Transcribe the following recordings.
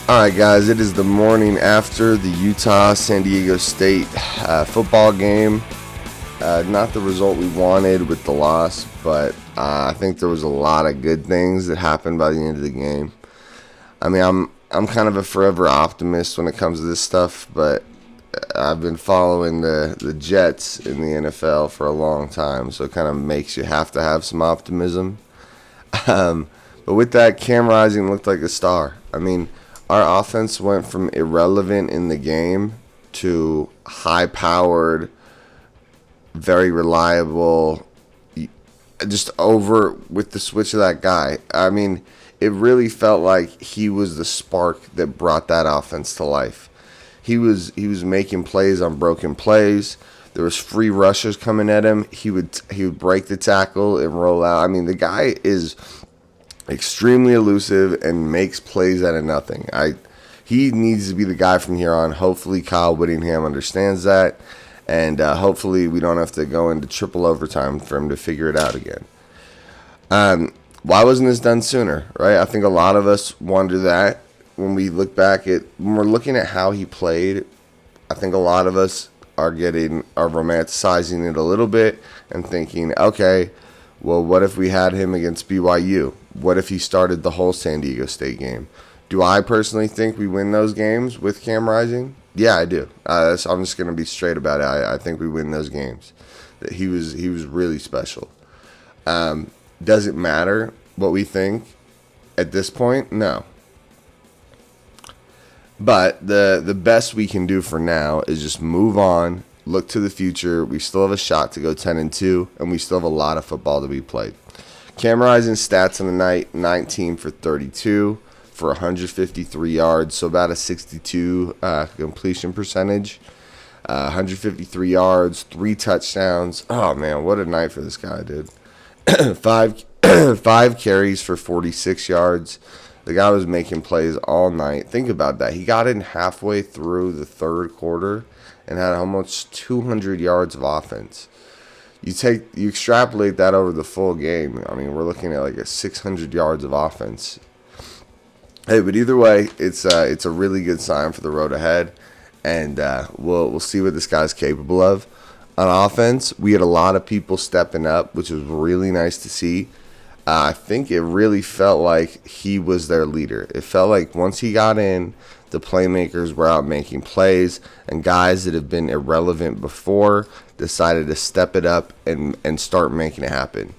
Alright guys, it is the morning after the Utah-San Diego State football game. Not the result we wanted with the loss, but I think there was a lot of good things that happened by the end of the game. I mean, I'm kind of a forever optimist when it comes to this stuff, but I've been following the Jets in the NFL for a long time, so it kind of makes you have to have some optimism. But with that, Cam Rising looked like a star. I mean, our offense went from irrelevant in the game to high-powered, very reliable, just over with the switch of that guy. I mean, it really felt like he was the spark that brought that offense to life. He was making plays on broken plays. There was free rushers coming at him. He would break the tackle and roll out. I mean, the guy is extremely elusive and makes plays out of nothing. He needs to be the guy from here on. Hopefully Kyle Whittingham understands that, and hopefully we don't have to go into triple overtime for him to figure it out again. Why wasn't this done sooner, right? I think a lot of us wonder that when we look back when we're looking at how he played. I think a lot of us are romanticizing it a little bit and thinking, okay, well, what if we had him against BYU? What if he started the whole San Diego State game? Do I personally think we win those games with Cam Rising? Yeah, I do. I'm just going to be straight about it. I think we win those games. He was really special. Does it matter what we think at this point? No. But the best we can do for now is just move on, look to the future. We still have a shot to go 10-2, and we still have a lot of football to be played. Cam Rising's stats on the night: 19 for 32 for 153 yards, so about a 62 completion percentage. 153 yards, 3 touchdowns. Oh man, what a night for this guy, dude. five carries for 46 yards. The guy was making plays all night. Think about that. He got in halfway through the third quarter and had almost 200 yards of offense. You extrapolate that over the full game. I mean, we're looking at like a 600 yards of offense. Hey, but either way, it's a really good sign for the road ahead, and we'll see what this guy's capable of. On offense, we had a lot of people stepping up, which was really nice to see. I think it really felt like he was their leader. It felt like once he got in, the playmakers were out making plays, and guys that have been irrelevant before decided to step it up and start making it happen.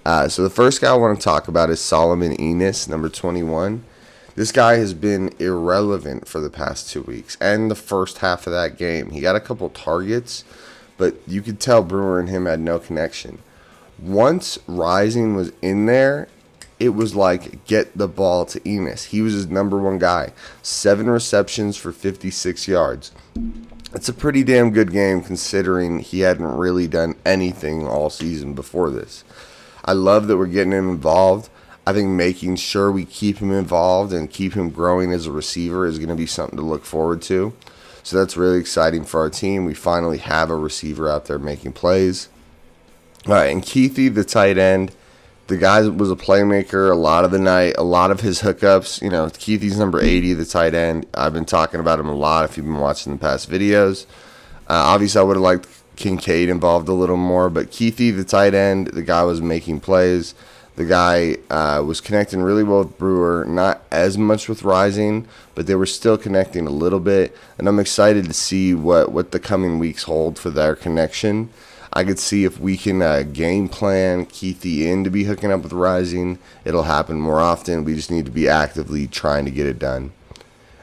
So the first guy I want to talk about is Solomon Enos, number 21. This guy has been irrelevant for the past 2 weeks and the first half of that game. He got a couple targets, but you could tell Brewer and him had no connection. Once Rising was in there, it was like, get the ball to Enos. He was his number one guy. 7 receptions for 56 yards. It's a pretty damn good game considering he hadn't really done anything all season before this. I love that we're getting him involved. I think making sure we keep him involved and keep him growing as a receiver is going to be something to look forward to. So that's really exciting for our team. We finally have a receiver out there making plays. All right, and Keithy, the tight end, the guy was a playmaker a lot of the night, a lot of his hookups. You know, Keithy's number 80, the tight end. I've been talking about him a lot if you've been watching the past videos. Obviously, I would have liked Kincaid involved a little more, but Keithy, the tight end, the guy was making plays. The guy was connecting really well with Brewer, not as much with Rising, but they were still connecting a little bit. And I'm excited to see what the coming weeks hold for their connection. I could see if we can game plan Keithy in to be hooking up with Rising. It'll happen more often. We just need to be actively trying to get it done.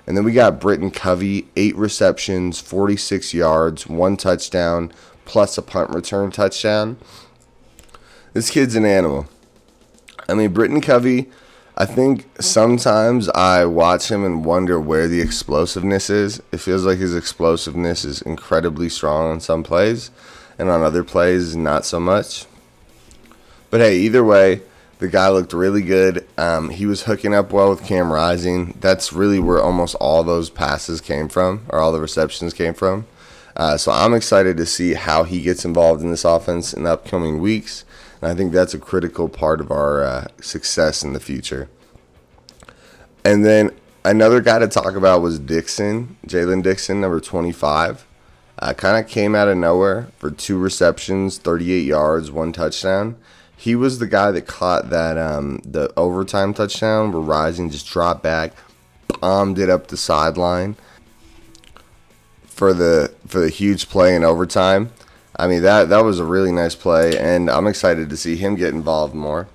And then we got Britton Covey, 8 receptions, 46 yards, 1 touchdown, plus a punt return touchdown. This kid's an animal. I mean, Britton Covey, I think sometimes I watch him and wonder where the explosiveness is. It feels like his explosiveness is incredibly strong on some plays, and on other plays, not so much. But hey, either way, the guy looked really good. He was hooking up well with Cam Rising. That's really where almost all those passes came from, or all the receptions came from. So I'm excited to see how he gets involved in this offense in the upcoming weeks. And I think that's a critical part of our success in the future. And then Another guy to talk about was Dixon, Jalen Dixon, number 25. Kind of came out of nowhere for 2 receptions, 38 yards, 1 touchdown. He was the guy that caught that the overtime touchdown where Rising just dropped back, bombed it up the sideline for the huge play in overtime. I mean, that was a really nice play, and I'm excited to see him get involved more.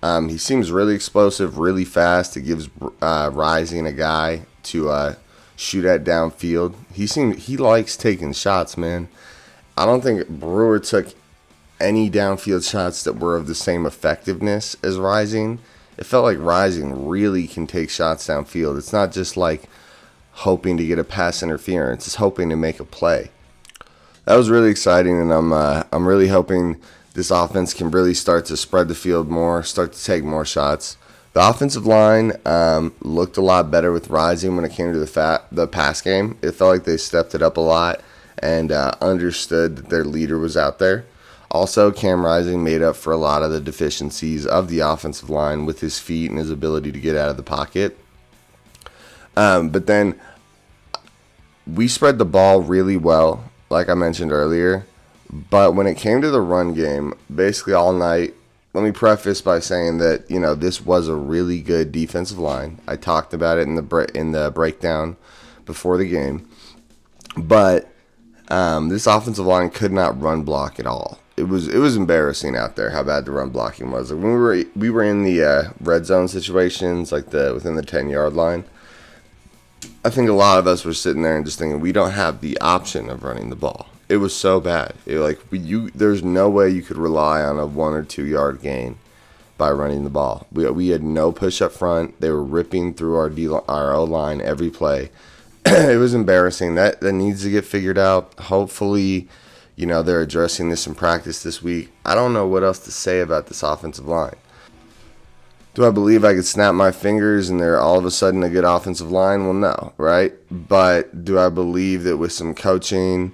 He seems really explosive, really fast. It gives Rising a guy to shoot at downfield. He likes taking shots, man. I don't think Brewer took any downfield shots that were of the same effectiveness as Rising. It felt like Rising really can take shots downfield. It's not just like hoping to get a pass interference. It's hoping to make a play. That was really exciting, and I'm really hoping this offense can really start to spread the field more, start to take more shots. The offensive line looked a lot better with Rising when it came to the pass game. It felt like they stepped it up a lot and understood that their leader was out there. Also, Cam Rising made up for a lot of the deficiencies of the offensive line with his feet and his ability to get out of the pocket. But then we spread the ball really well, like I mentioned earlier. But when it came to the run game, basically all night, let me preface by saying that, this was a really good defensive line. I talked about it in the breakdown before the game. But this offensive line could not run block at all. It was embarrassing out there how bad the run blocking was. Like when we were in the red zone situations, like within the 10-yard line, I think a lot of us were sitting there and just thinking we don't have the option of running the ball. It was so bad. There's no way you could rely on a 1 or 2 yard gain by running the ball. We had no push up front. They were ripping through our O line every play. It was embarrassing. That needs to get figured out. Hopefully, they're addressing this in practice this week. I don't know what else to say about this offensive line. Do I believe I could snap my fingers and they're all of a sudden a good offensive line? Well, no, right? But do I believe that with some coaching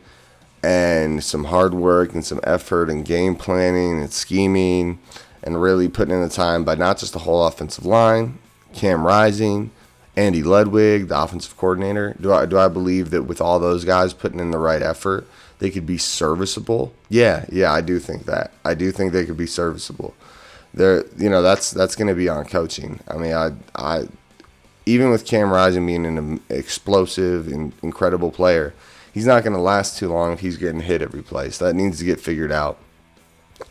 and some hard work and some effort and game planning and scheming and really putting in the time by not just the whole offensive line, Cam Rising, Andy Ludwig, the offensive coordinator, do I believe that with all those guys putting in the right effort, they could be serviceable? Yeah, I do think that. I do think they could be serviceable. That's going to be on coaching. I mean, I even with Cam Rising being an explosive and incredible player, he's not going to last too long if he's getting hit every play. So that needs to get figured out.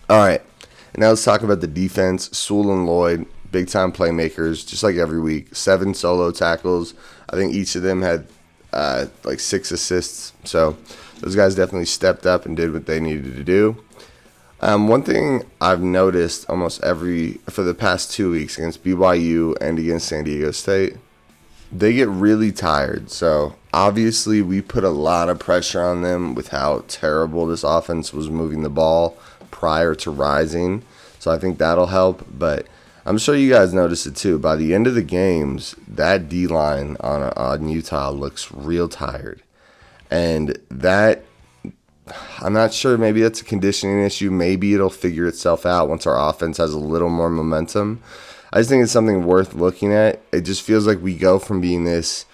All right, and now let's talk about the defense. Sewell and Lloyd, big-time playmakers, just like every week. 7 solo tackles. I think each of them had 6 assists. So those guys definitely stepped up and did what they needed to do. One thing I've noticed for the past 2 weeks against BYU and against San Diego State, they get really tired. So obviously we put a lot of pressure on them with how terrible this offense was moving the ball prior to Rising. So I think that'll help. But I'm sure you guys noticed it too. By the end of the games, that D-line on Utah looks real tired. And that, I'm not sure, maybe that's a conditioning issue. Maybe it'll figure itself out once our offense has a little more momentum. I just think it's something worth looking at. It just feels like we go from being this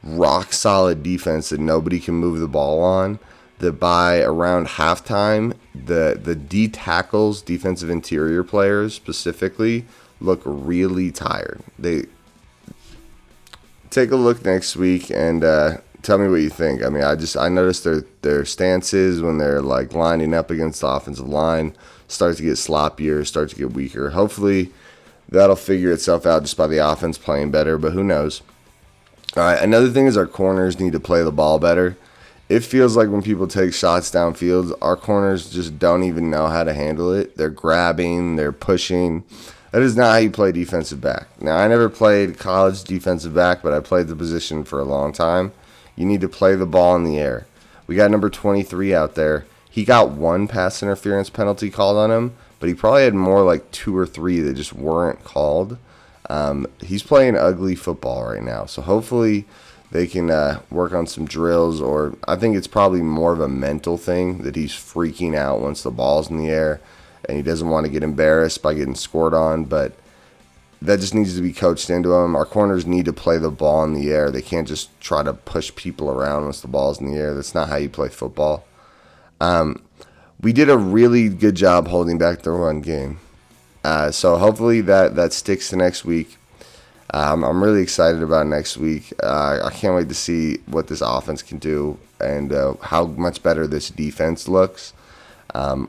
rock-solid defense that nobody can move the ball on, that by around halftime, the D tackles, defensive interior players specifically, look really tired. They take a look next week and tell me what you think. I mean, I noticed their stances when they're like lining up against the offensive line start to get sloppier, start to get weaker. Hopefully that'll figure itself out just by the offense playing better, but who knows. All right, another thing is our corners need to play the ball better. It feels like when people take shots downfield, our corners just don't even know how to handle it. They're grabbing, they're pushing. That is not how you play defensive back. Now, I never played college defensive back, but I played the position for a long time. You need to play the ball in the air. We got number 23 out there. He got 1 pass interference penalty called on him, but he probably had more like 2 or 3 that just weren't called. He's playing ugly football right now, so hopefully they can work on some drills, or I think it's probably more of a mental thing that he's freaking out once the ball's in the air and he doesn't want to get embarrassed by getting scored on. But that just needs to be coached into them. Our corners need to play the ball in the air. They can't just try to push people around once the ball's in the air. That's not how you play football. We did a really good job holding back the run game. So hopefully that sticks to next week. I'm really excited about next week. I can't wait to see what this offense can do and how much better this defense looks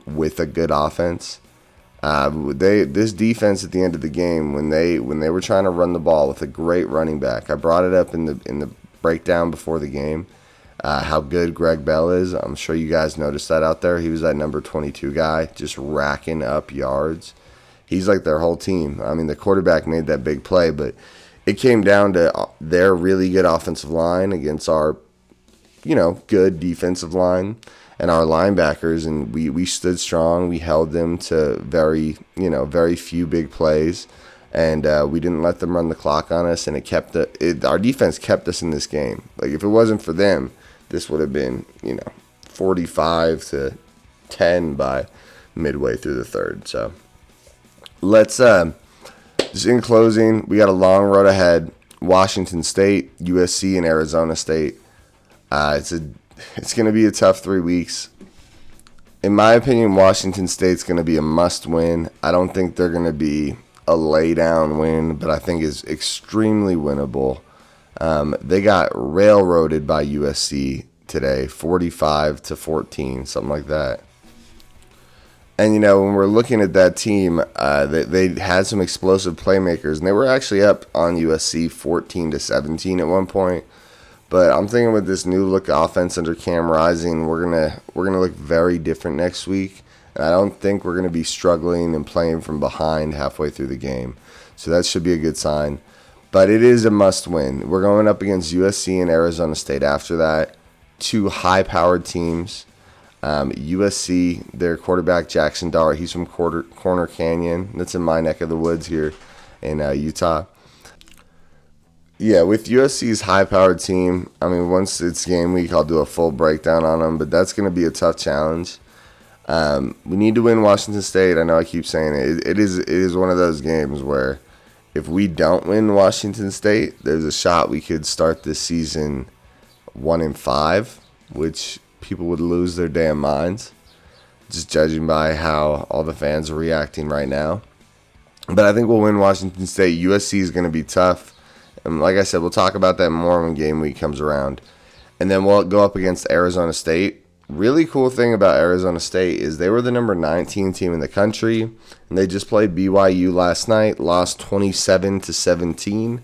with a good offense. This defense at the end of the game, when they were trying to run the ball with a great running back, I brought it up in the breakdown before the game. How good Greg Bell is. I'm sure you guys noticed that out there. He was that number 22 guy, just racking up yards. He's like their whole team. I mean, the quarterback made that big play, but it came down to their really good offensive line against our, good defensive line and our linebackers, and we stood strong. We held them to very few big plays, and we didn't let them run the clock on us, and our defense kept us in this game. Like, if it wasn't for them, this would have been, 45-10 by midway through the third. So let's just in closing, we got a long road ahead. Washington State, USC, and Arizona State. It's going to be a tough 3 weeks. In my opinion, Washington State's going to be a must-win. I don't think they're going to be a lay-down win, but I think it's extremely winnable. They got railroaded by USC today, 45-14, something like that. And, when we're looking at that team, they had some explosive playmakers, and they were actually up on USC 14-17 at one point. But I'm thinking with this new look offense under Cam Rising, we're gonna look very different next week. And I don't think we're gonna be struggling and playing from behind halfway through the game. So that should be a good sign. But it is a must-win. We're going up against USC and Arizona State after that. Two high-powered teams. USC, their quarterback, Jackson Dart, he's from Corner Canyon. That's in my neck of the woods here in Utah. Yeah, with USC's high-powered team, I mean, once it's game week, I'll do a full breakdown on them, but that's going to be a tough challenge. We need to win Washington State. I know I keep saying it. It is one of those games where if we don't win Washington State, there's a shot we could start this season 1-5, which people would lose their damn minds, just judging by how all the fans are reacting right now. But I think we'll win Washington State. USC is going to be tough. And like I said, we'll talk about that more when game week comes around. And then we'll go up against Arizona State. Really cool thing about Arizona State is they were the number 19 team in the country. And they just played BYU last night, lost 27-17.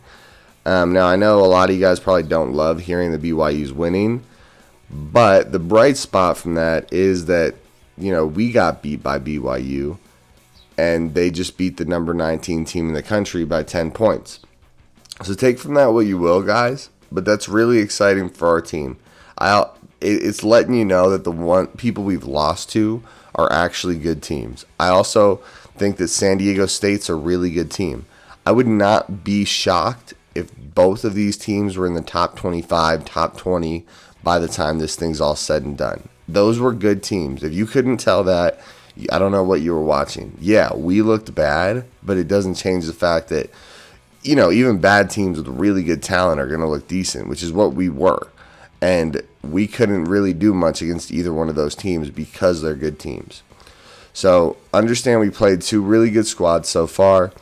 Now, I know a lot of you guys probably don't love hearing the BYU's winning. But the bright spot from that is that, we got beat by BYU. And they just beat the number 19 team in the country by 10 points. So take from that what you will, guys, but that's really exciting for our team. It's letting you know that the people we've lost to are actually good teams. I also think that San Diego State's a really good team. I would not be shocked if both of these teams were in the top 25, top 20 by the time this thing's all said and done. Those were good teams. If you couldn't tell that, I don't know what you were watching. Yeah, we looked bad, but it doesn't change the fact that even bad teams with really good talent are going to look decent, which is what we were. And we couldn't really do much against either one of those teams because they're good teams. So understand we played two really good squads so far.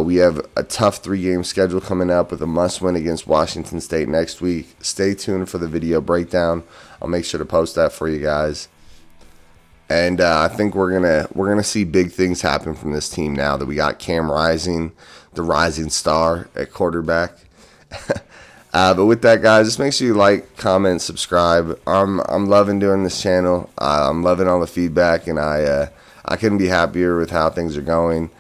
We have a tough 3-game schedule coming up with a must-win against Washington State next week. Stay tuned for the video breakdown. I'll make sure to post that for you guys. And I think we're gonna see big things happen from this team now that we got Cam Rising, the rising star at quarterback. But with that, guys, just make sure you like, comment, subscribe. I'm loving doing this channel. I'm loving all the feedback, and I couldn't be happier with how things are going.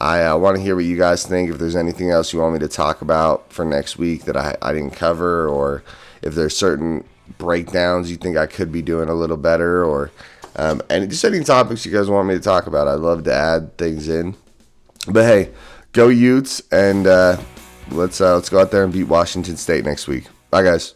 I want to hear what you guys think. If there's anything else you want me to talk about for next week that I didn't cover, or if there's certain breakdowns you think I could be doing a little better, or and just any topics you guys want me to talk about. I'd love to add things in. But hey, go Utes, and let's go out there and beat Washington State next week. Bye, guys.